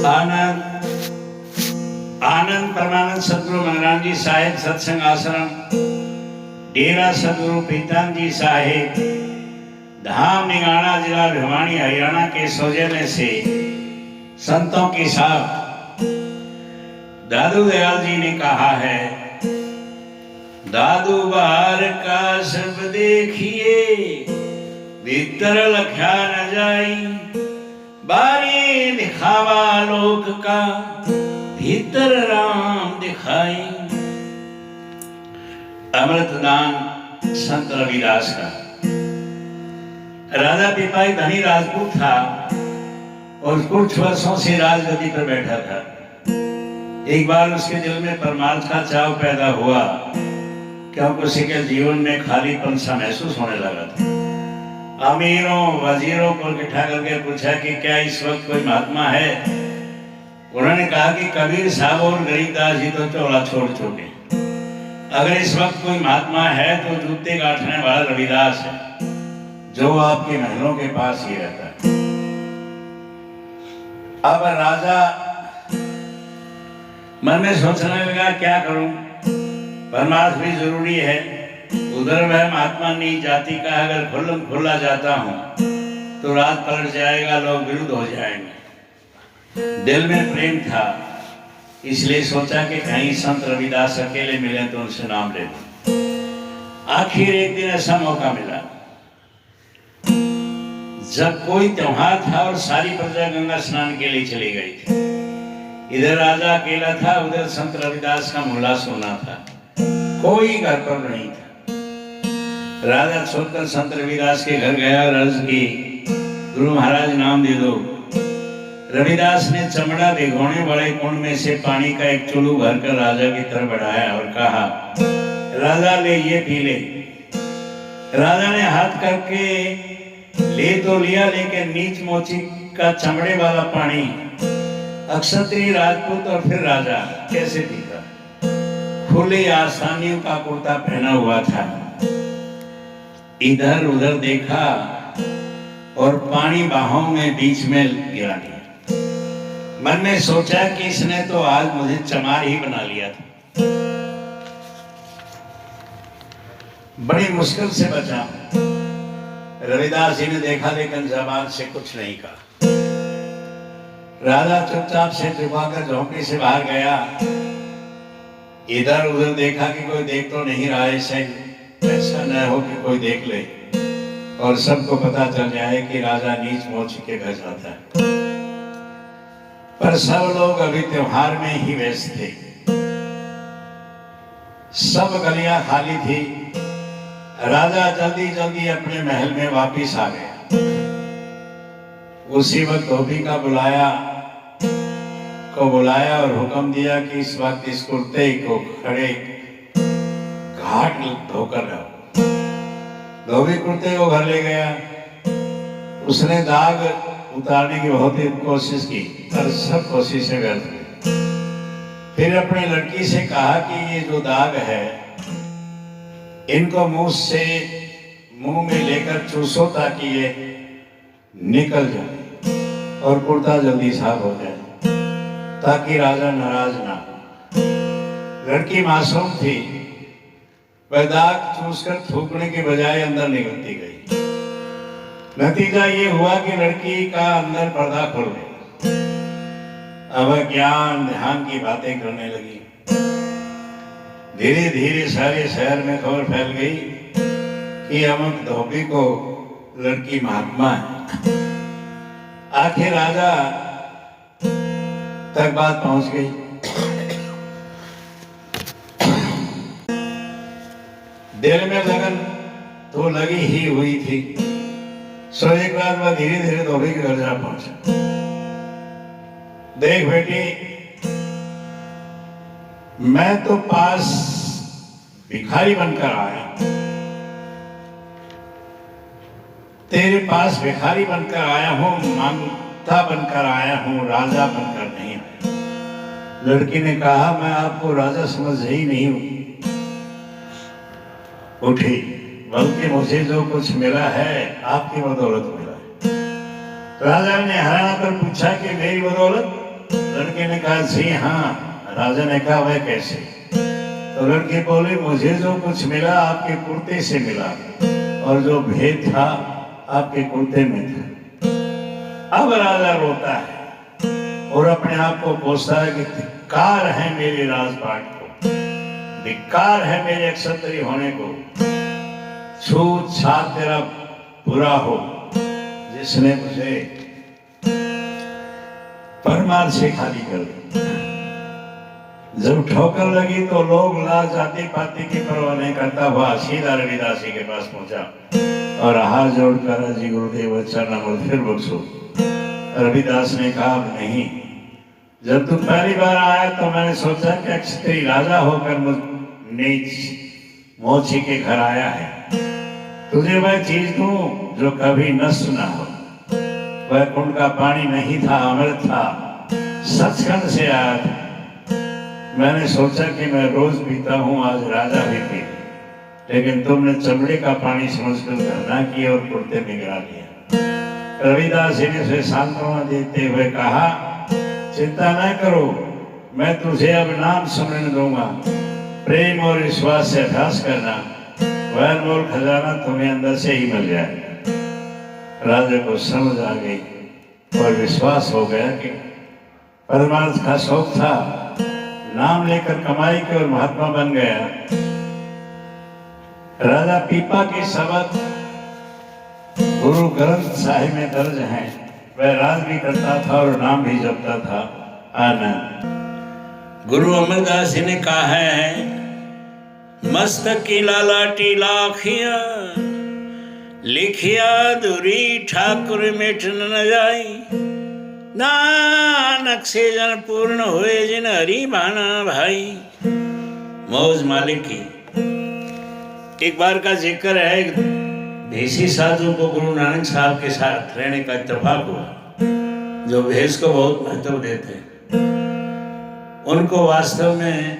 आनंद आनंद परमानंद सतगुरु मंगराम जी साहेब सत्संग आश्रम डेरा सतगुरु पीतान जी साहेब धाम निगाना जिला भिवानी हरियाणा के सौजन्य से संतों के साथ दादू दयाल जी ने कहा है, दादू बाहर का सब देखिए भीतर लख्या न जाई, बारी दिखावा लोक का भीतर राम दिखाई। अमृतदान संत रविदास का। राजा पिपाई धनी राजपूत था और कुछ वर्षों से राजगद्दी पर बैठा था। एक बार उसके दिल में परमार्थ का चाव पैदा हुआ, क्योंकि उसी के जीवन में खालीपन सा महसूस होने लगा था। अमीरों वजीरों को इकट्ठा करके पूछा कि क्या इस वक्त कोई महात्मा है। उन्होंने कहा कि कबीर साहब और गरीबदास जी तो चोला छोड़ चुके, अगर इस वक्त कोई महात्मा है तो जूते गांठने वाला रविदास है, जो आपके महलों के पास ही रहता है। अब राजा मन में सोचने लगा, क्या करूं, परमार्थ भी जरूरी है, उधर वह महात्मा नीच जाति का अगर खुला जाता हूं तो राज पलट जाएगा, लोग विरुद्ध हो जाएंगे। दिल में प्रेम था, इसलिए सोचा कि कहीं संत रविदास अकेले मिले तो उनसे नाम ले लूं। आखिर एक दिन ऐसा मौका मिला जब कोई त्योहार था और सारी प्रजा गंगा स्नान के लिए चली गई थी। इधर राजा अकेला था, उधर संत रविदास का मुहल्ला सोना था, कोई घर पर नहीं था। राजा छोड़कर संत रविदास के घर गया और अर्ज की, गुरु महाराज नाम दे दो। रविदास ने चमड़ा भिगोने वाले कुंड में से पानी का एक चुल्लू भरकर राजा की तरफ बढ़ाया और कहा, राजा ले ये पी ले। राजा ने हाथ करके ले तो लिया, लेकिन नीच मोची का चमड़े वाला पानी अक्षत्रिय राजपूत और फिर राजा कैसे पीता। खुले आसानियों का कुर्ता पहना हुआ था। इधर उधर देखा और पानी बाहों में बीच में गिरा दिया। मन में सोचा कि इसने तो आज मुझे चमार ही बना लिया था। बड़ी मुश्किल से बचा। रविदास जी ने देखा, लेकिन जबान से कुछ नहीं कहा। राजा चुपचाप से छुपाकर झोंपड़ी से बाहर गया। इधर उधर देखा कि कोई देख तो नहीं रहा है, ऐसा न हो कि कोई देख ले और सबको पता चल जाए कि राजा नीच मोची के घर जाता है। पर सब लोग अभी त्योहार में ही व्यस्त थे। सब गलियां खाली थी। राजा जल्दी जल्दी अपने महल में वापिस आ गया। उसी वक्त धोबी को बुलाया और हुक्म दिया कि इस वक्त इस कुर्ते को खड़े घाट धोकर रहो। धोबी कुर्ते को घर ले गया। उसने दाग उतारने की बहुत ही कोशिश की, पर सब कोशिशें व्यर्थ हुई। फिर अपनी लड़की से कहा कि ये जो दाग है, इनको मुंह में लेकर चूसो ताकि ये निकल जाए और कुर्ता जल्दी साफ हो जाए, ताकि राजा नाराज ना हो। लड़की मासूम थी, वह दाग चूसकर थूकने के बजाय अंदर निकलती गई। नतीजा ये हुआ कि लड़की का अंदर पर्दा खुल गया। अब ज्ञान ध्यान की बातें करने लगी। धीरे धीरे सारे शहर में खबर फैल गई कि अमुक धोबी को लड़की महात्मा है। आखिर राजा तक बात पहुंच गई। दिल में लगन तो लगी ही हुई थी। सो एक रात में धीरे धीरे धोबी के घर जा पहुंचा। देख बेटी, मैं तो पास भिखारी बनकर आया, तेरे पास भिखारी बनकर आया हूं, मांगता बनकर आया हूं, राजा बनकर नहीं आया। लड़की ने कहा, मैं आपको राजा समझ ही नहीं हूं। उठी, बल्कि मुझे जो कुछ मिला है आपकी बदौलत मिला है। राजा ने हैरान कर पूछा कि मेरी बदौलत? लड़के ने कहा जी हाँ। राजा ने कहा वह कैसे? तो लड़की बोली मुझे जो कुछ मिला आपके कुर्ते से मिला और जो भेद था आपके कुर्ते में था। अब राजा रोता है और अपने आप को कोसता है कि धिक्कार है मेरे राजपाट को, धिक्कार है मेरे क्षत्रिय होने को, छूत छात तेरा बुरा हो जिसने मुझे परमार से खाली कर दिया। जब ठोकर लगी तो लोग लाल जाति पाति की परवाह नहीं करता हुआ सीधा रविदास जी के पास पहुंचा और हाथ जोड़कर जी गुरुदेव चरण फिर बख्शो। रविदास ने कहा नहीं, जब तू पहली बार आया तो मैंने सोचा कि क्षत्रिय राजा होकर मुझ नीच मोची के घर आया है, तुझे वह चीज दूं जो कभी न सुना हो। वह कुंड का पानी नहीं था, अमृत था, सचखंड से आया था। मैंने सोचा कि मैं रोज पीता हूँ, आज राजा भी पी, लेकिन तुमने चमड़े का पानी समझकर गणना की और कुर्ते में गिरा दिया। रविदास जी ने उसे सांत्वना देते हुए कहा चिंता न करो, मैं तुझे अब नाम स्मरण दूंगा, प्रेम और विश्वास से अभ्यास करना, वह अनमोल खजाना तुम्हें अंदर से ही मिल जाए। राजा को समझ आ गई और विश्वास हो गया कि परमार्थ का शौक था, नाम लेकर कमाई के और महात्मा बन गया। राजा पीपा के शब्द गुरु ग्रंथ साहिब में दर्ज हैं। वह राज भी करता था और नाम भी जपता था आनंद। गुरु अमरदास जी ने कहा है मस्तक की लालाटी लाखिया लिखिया दूरी ठाकुर मिट न जाई, नानक से जन पूर्ण हुए जिन हरि भाना भाई। मौज मालिक की एक बार का जिक्र है, एक भेषी साधु को गुरु नानक साहब के साथ रहने का इत्तेफाक हुआ, जो भेष को बहुत महत्व देते। उनको वास्तव में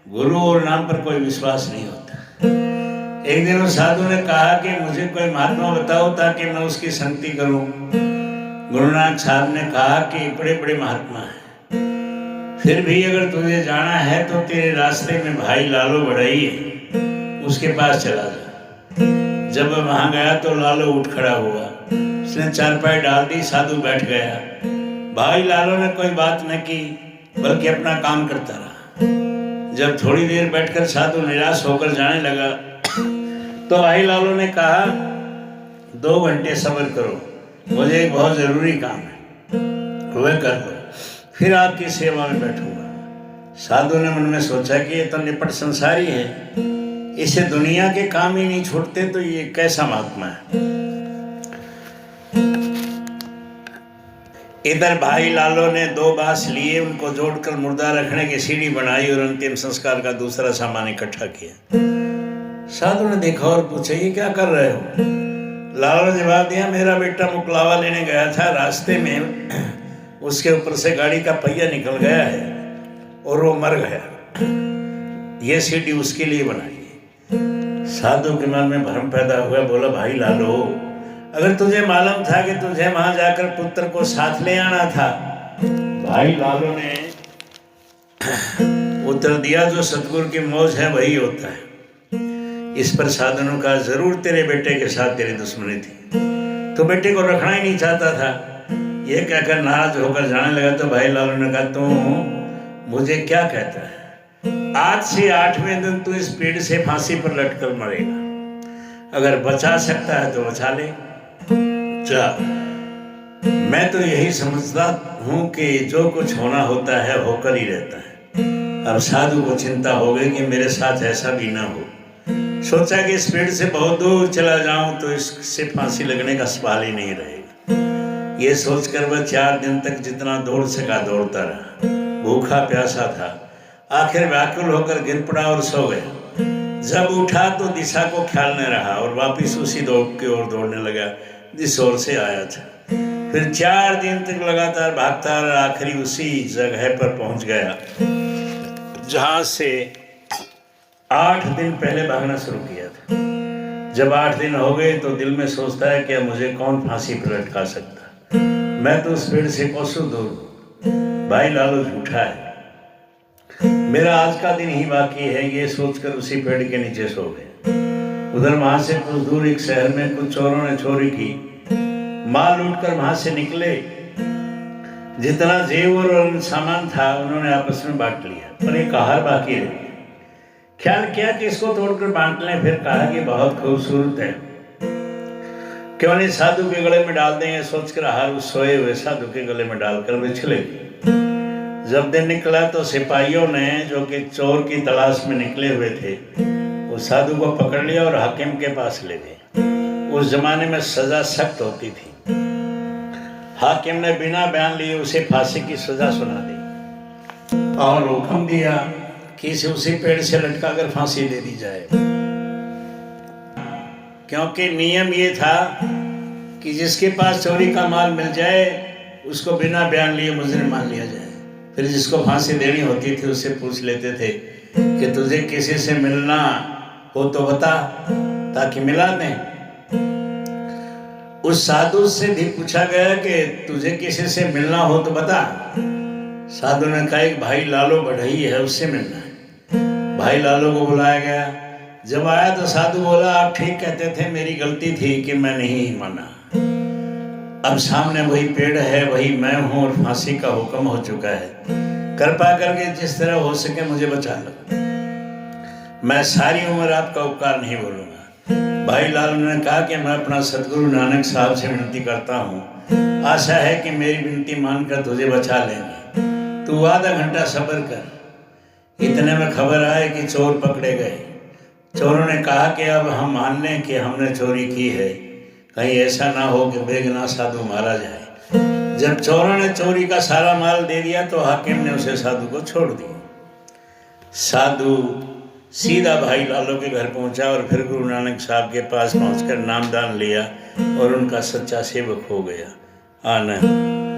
गुरु और नाम पर कोई विश्वास नहीं होता। एक दिन उस साधु ने कहा कि मुझे कोई महात्मा बताओ ताकि मैं उसकी संगति करूं। गुरु नानक साहब ने कहा कि बड़े बड़े महात्मा हैं, फिर भी अगर तुझे जाना है तो तेरे रास्ते में भाई लालो बढ़ई है, उसके पास चला जा। जब वह वहां गया तो लालो उठ खड़ा हुआ, उसने चारपाई डाल दी, साधु बैठ गया। भाई लालो ने कोई बात न की बल्कि अपना काम करता रहा। जब थोड़ी देर बैठकर साधु निराश होकर जाने लगा तो भाई लालो ने कहा 2 घंटे सब्र करो, मुझे एक बहुत जरूरी काम है, वह कर लो, फिर आपकी सेवा में बैठूंगा। साधु ने मन में सोचा कि ये तो निपट संसारी है, इसे दुनिया के काम ही नहीं छूटते, तो ये कैसा महात्मा है। इधर भाई लालो ने 2 बांस लिए, उनको जोड़कर मुर्दा रखने की सीढ़ी बनाई और अंतिम संस्कार का दूसरा सामान इकट्ठा किया। साधु ने देखा और पूछा ये क्या कर रहे हो? लालो ने जवाब दिया मेरा बेटा मुकलावा लेने गया था, रास्ते में उसके ऊपर से गाड़ी का पहिया निकल गया है और वो मर गया, ये सीढ़ी उसके लिए बनाई। साधु के मन में भ्रम पैदा हुआ, बोला भाई लालो अगर तुझे मालूम था कि तुझे वहां जाकर पुत्र को साथ ले आना था। भाई लालो ने उत्तर दिया जो सतगुरु की मौज है वही होता है। इस पर साधु ने कहा जरूर तेरे बेटे के साथ तेरी दुश्मनी थी, तो बेटे को रखना ही नहीं चाहता था। यह कहकर नाराज होकर जाने लगा तो भाई लालो ने कहा तू मुझे क्या कहता है, आज से 8वें दिन तू इस पेड़ से फांसी पर लटकर मरेगा, अगर बचा सकता है तो बचा ले जा। मैं तो यही समझता हूँ कि जो कुछ होना होता है होकर ही रहता है। अब साधु को चिंता हो गई कि मेरे साथ ऐसा भी ना हो। सोचा कि इस पेड़ से बहुत दूर चला जाऊं तो इससे फांसी लगने का सवाल ही नहीं रहेगा। ये सोचकर वह 4 दिन तक जितना दौड़ सका दौड़ता रहा, भूखा प्यासा था। आखिर व्याकुल होकर गिर पड़ा और सो गया। जब उठा तो दिशा को ख्याल न रहा और वापिस उसी दौड़ की ओर दौड़ने लगा जिस ओर से आया था। फिर 4 दिन तक लगातार भागता और आखिरी उसी जगह पर पहुंच गया जहां से 8 दिन पहले भागना शुरू किया था। जब 8 दिन हो गए तो दिल में सोचता है कि मुझे कौन फांसी पर लटका सकता, मैं तो उस पेड़ से कोसों दूर। भाई लालो झूठा है, मेरा आज का दिन ही बाकी है, ये सोचकर उसी पेड़ के नीचे सो गए। उधर वहां से कुछ दूर एक शहर में कुछ चोरों ने चोरी की, माल लूटकर वहां से निकले। जितना जेवर और सामान था उन्होंने आपस में बांट लिया, पर एक आहार बाकी रह गया। ख्याल किया कि इसको तोड़कर बांट लें, फिर कहा कि बहुत खूबसूरत है, क्यों नहीं साधु के गले में डाल देंगे। सोचकर आहार उस सोए हुए साधु के गले में डालकर वे चले गए। जब दिन निकला तो सिपाहियों ने, जो कि चोर की तलाश में निकले हुए थे, वो साधु को पकड़ लिया और हाकिम के पास ले गए। उस जमाने में सजा सख्त होती थी। हाकिम ने बिना बयान लिए उसे फांसी की सजा सुना दी और हुक्म दिया कि इसे उसी पेड़ से लटकाकर फांसी दे दी जाए, क्योंकि नियम ये था कि जिसके पास चोरी का माल मिल जाए उसको बिना बयान लिए मुजरिम मान लिया जाए। फिर जिसको फांसी देनी होती थी उससे पूछ लेते थे कि तुझे किसी से मिलना हो तो बता, ताकि मिला दें। उस साधु से भी पूछा गया कि तुझे किसी से मिलना हो तो बता। साधु ने कहा एक भाई लालो बढ़ई है, उससे मिलना है। भाई लालो को बुलाया गया। जब आया तो साधु बोला, आप ठीक कहते थे, मेरी गलती थी कि मैं नहीं माना। अब सामने वही पेड़ है, वही मैं हूं और फांसी का हुक्म हो चुका है। कृपा करके जिस तरह हो सके मुझे बचा लो, मैं सारी उम्र आपका उपकार नहीं भूलूंगा। भाई लाल ने कहा कि मैं अपना सतगुरु नानक साहब से विनती करता हूँ, आशा है कि मेरी विनती मानकर तुझे बचा लेंगे, तू आधा घंटा सब्र कर। इतने में खबर आए कि चोर पकड़े गए। चोरों ने कहा कि अब हम मान लें कि हमने चोरी की है, कहीं ऐसा ना हो कि बेगुनाह साधु मारा जाए। जब चोरों ने चोरी का सारा माल दे दिया तो हाकिम ने उसे साधु को छोड़ दिया। साधु सीधा भाई लालो के घर पहुंचा और फिर गुरु नानक साहब के पास पहुंचकर नामदान लिया और उनका सच्चा सेवक हो गया। आनंद।